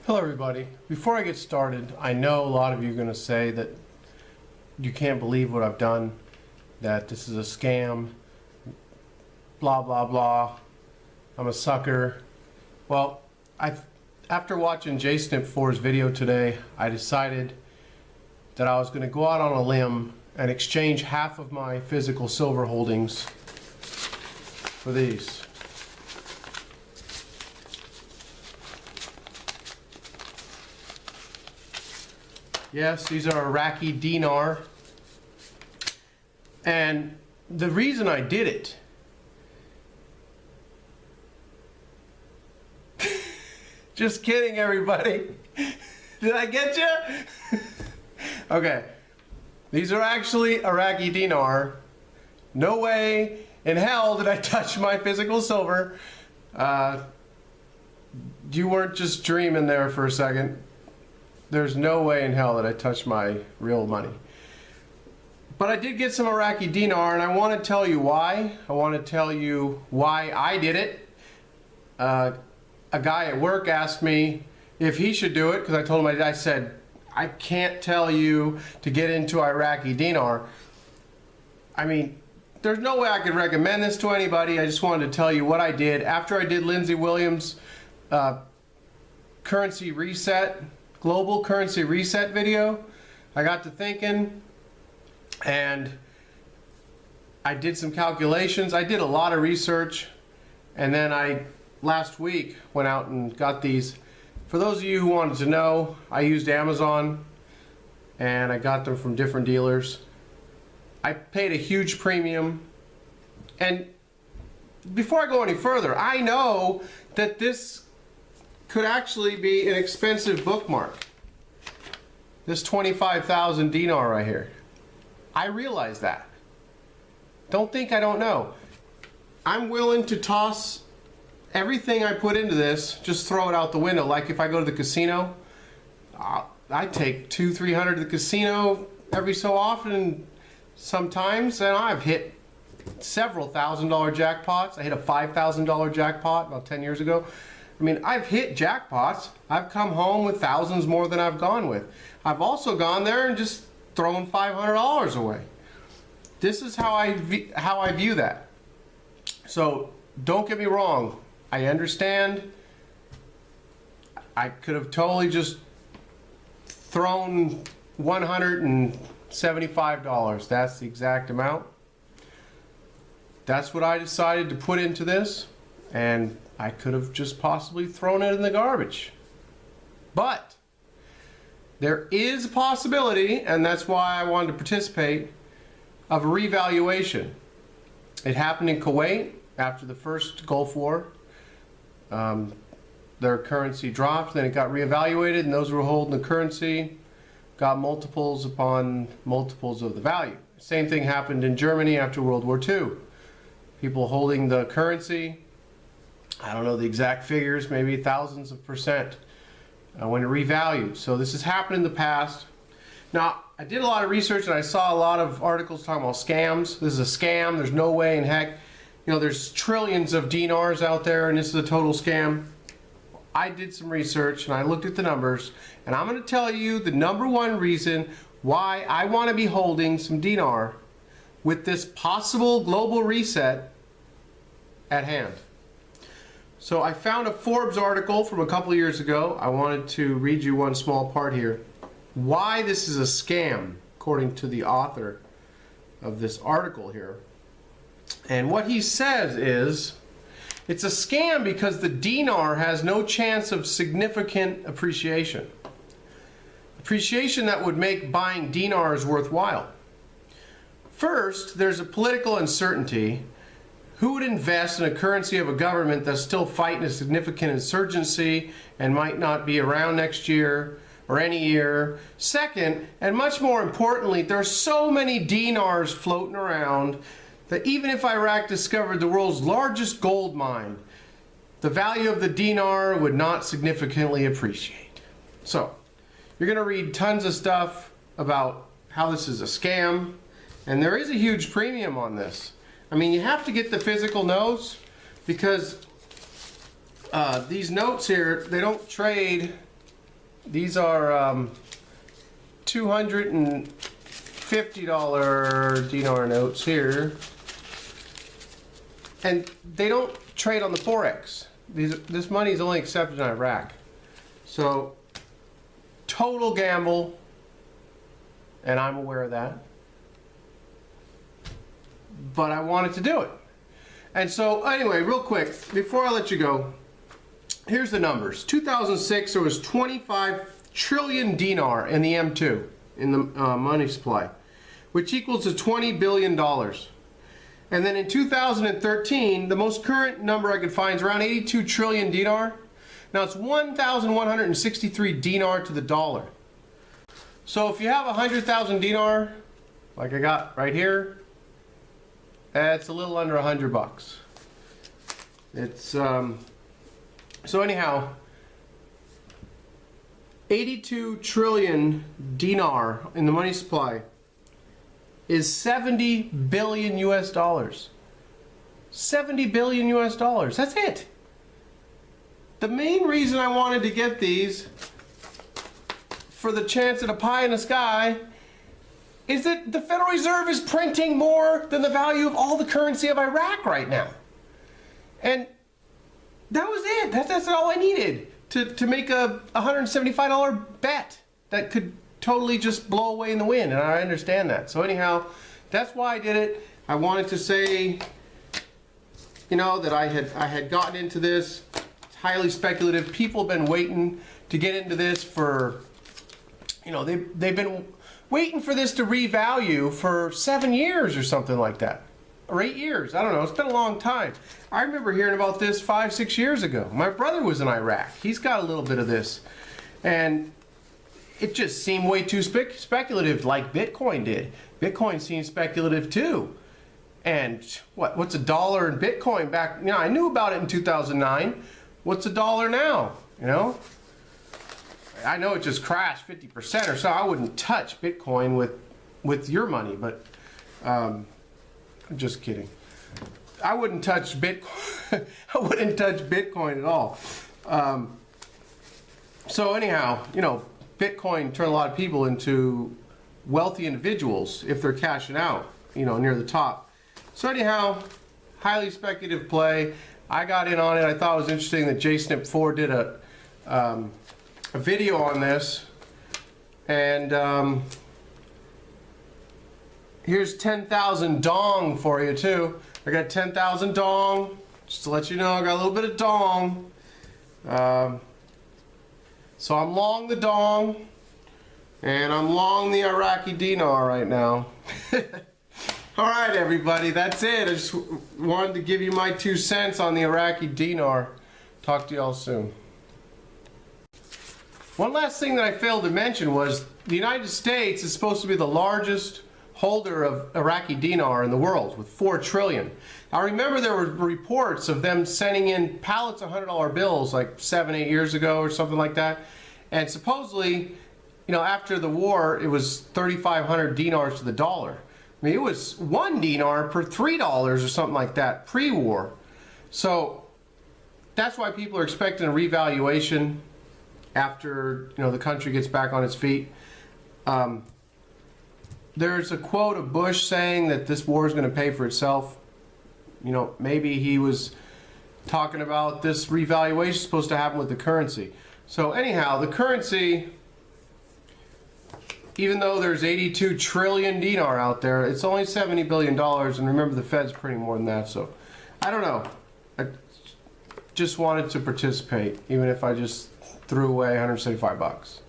Hello everybody. Before I get started, I know a lot of you are going to say that you can't believe what I've done, that this is a scam, blah blah blah, I'm a sucker. Well, after watching JSnip4's video today, I decided that I was going to go out on a limb and exchange half of my physical silver holdings for these. Yes, these are Iraqi Dinar. And the reason I did it, just kidding everybody, did I get you? Okay, these are actually Iraqi Dinar. No way in hell did I touch my physical silver. You weren't just dreaming there for a second. There's no way in hell that I touched my real money. But I did get some Iraqi Dinar, and I want to tell you why. I want to tell you why I did it. A guy at work asked me if he should do it, because I told him I said, I can't tell you to get into Iraqi Dinar. I mean, there's no way I could recommend this to anybody. I just wanted to tell you what I did. After I did Lindsay Williams' currency reset, global currency reset video, I got to thinking and I did some calculations. I did a lot of research, and then I last week went out and got these. For those of you who wanted to know, I used Amazon and I got them from different dealers. I paid a huge premium, and before I go any further, I know that this could actually be an expensive bookmark. This 25,000 dinar right here. I realize that. Don't think I don't know. I'm willing to toss everything I put into this, just throw it out the window. Like if I go to the casino, I take $200-300 to the casino every so often sometimes, and I've hit several $1,000 jackpots. I hit a $5,000 jackpot about 10 years ago. I mean, I've hit jackpots. I've come home with thousands more than I've gone with. I've also gone there and just thrown $500 away. This is how I view that. So don't get me wrong. I understand. I could have totally just thrown $175. That's the exact amount. That's what I decided to put into this, and I could have just possibly thrown it in the garbage. But there is a possibility, and that's why I wanted to participate, of a revaluation. It happened in Kuwait after the first Gulf War. Their currency dropped, then it got reevaluated, and those who were holding the currency got multiples upon multiples of the value. Same thing happened in Germany after World War II. People holding the currency, I don't know the exact figures, maybe thousands of percent when it revalued. So this has happened in the past. Now, I did a lot of research and I saw a lot of articles talking about scams. This is a scam. There's no way in heck. You know, there's trillions of dinars out there and this is a total scam. I did some research and I looked at the numbers, and I'm going to tell you the #1 reason why I want to be holding some dinar with this possible global reset at hand. So I found a Forbes article from a couple of years ago. I wanted to read you one small part here. Why this is a scam, according to the author of this article here. And what he says is, it's a scam because the dinar has no chance of significant appreciation. Appreciation that would make buying dinars worthwhile. First, there's a political uncertainty. Who would invest in a currency of a government that's still fighting a significant insurgency and might not be around next year or any year? Second, and much more importantly, there are so many dinars floating around that even if Iraq discovered the world's largest gold mine, the value of the dinar would not significantly appreciate. So, you're going to read tons of stuff about how this is a scam, and there is a huge premium on this. I mean, you have to get the physical notes because these notes here, they don't trade These are $250 dinar notes here. And they don't trade on the Forex. This money is only accepted in Iraq. So, total gamble, and I'm aware of that. But I wanted to do it. And so, anyway, real quick, before I let you go, here's the numbers. 2006, there was 25 trillion dinar in the M2, in the money supply, which equals to $20 billion. And then in 2013, the most current number I could find is around 82 trillion dinar. Now it's 1,163 dinar to the dollar. So if you have 100,000 dinar, like I got right here, it's a little under $100. It's so anyhow, 82 trillion dinar in the money supply is 70 billion US dollars. 70 billion US dollars. That's it. The main reason I wanted to get these for the chance at a pie in the sky is that the Federal Reserve is printing more than the value of all the currency of Iraq right now. And that was it. That's all I needed to make a $175 bet that could totally just blow away in the wind, and I understand that. So anyhow, that's why I did it. I wanted to say, you know, that I had gotten into this. It's highly speculative. People have been waiting to get into this for, you know, they've been waiting for this to revalue for 7 years or something like that. Or 8 years, I don't know, it's been a long time. I remember hearing about this 5-6 years ago. My brother was in Iraq. He's got a little bit of this. And it just seemed way too speculative, like Bitcoin did. Bitcoin seemed speculative too. And what's a dollar in Bitcoin back? You know, I knew about it in 2009. What's a dollar now? You know, I know it just crashed 50% or so. I wouldn't touch Bitcoin with your money, but I'm just kidding. I wouldn't touch Bitcoin. I wouldn't touch Bitcoin at all. So anyhow, you know, Bitcoin turned a lot of people into wealthy individuals if they're cashing out, you know, near the top. So anyhow, highly speculative play. I got in on it. I thought it was interesting that JSNP4 did a video on this. And here's 10,000 dong for you too. I got 10,000 dong. Just to let you know, I got a little bit of dong. So I'm long the dong, and I'm long the Iraqi dinar right now. Alright everybody, that's it. I just wanted to give you my 2 cents on the Iraqi dinar. Talk to y'all soon. One last thing that I failed to mention was the United States is supposed to be the largest holder of Iraqi dinar in the world with 4 trillion. I remember there were reports of them sending in pallets of $100 bills like 7-8 years ago or something like that. And supposedly, you know, after the war, it was 3,500 dinars to the dollar. I mean, it was 1 dinar per $3 or something like that pre-war. So that's why people are expecting a revaluation after, you know, the country gets back on its feet. There's a quote of Bush saying that this war is going to pay for itself. You know, maybe he was talking about this revaluation supposed to happen with the currency. So anyhow, the currency, even though there's 82 trillion dinar out there, it's only $70 billion, and remember the Fed's printing more than that. So I don't know. I just wanted to participate, even if I just threw away $175.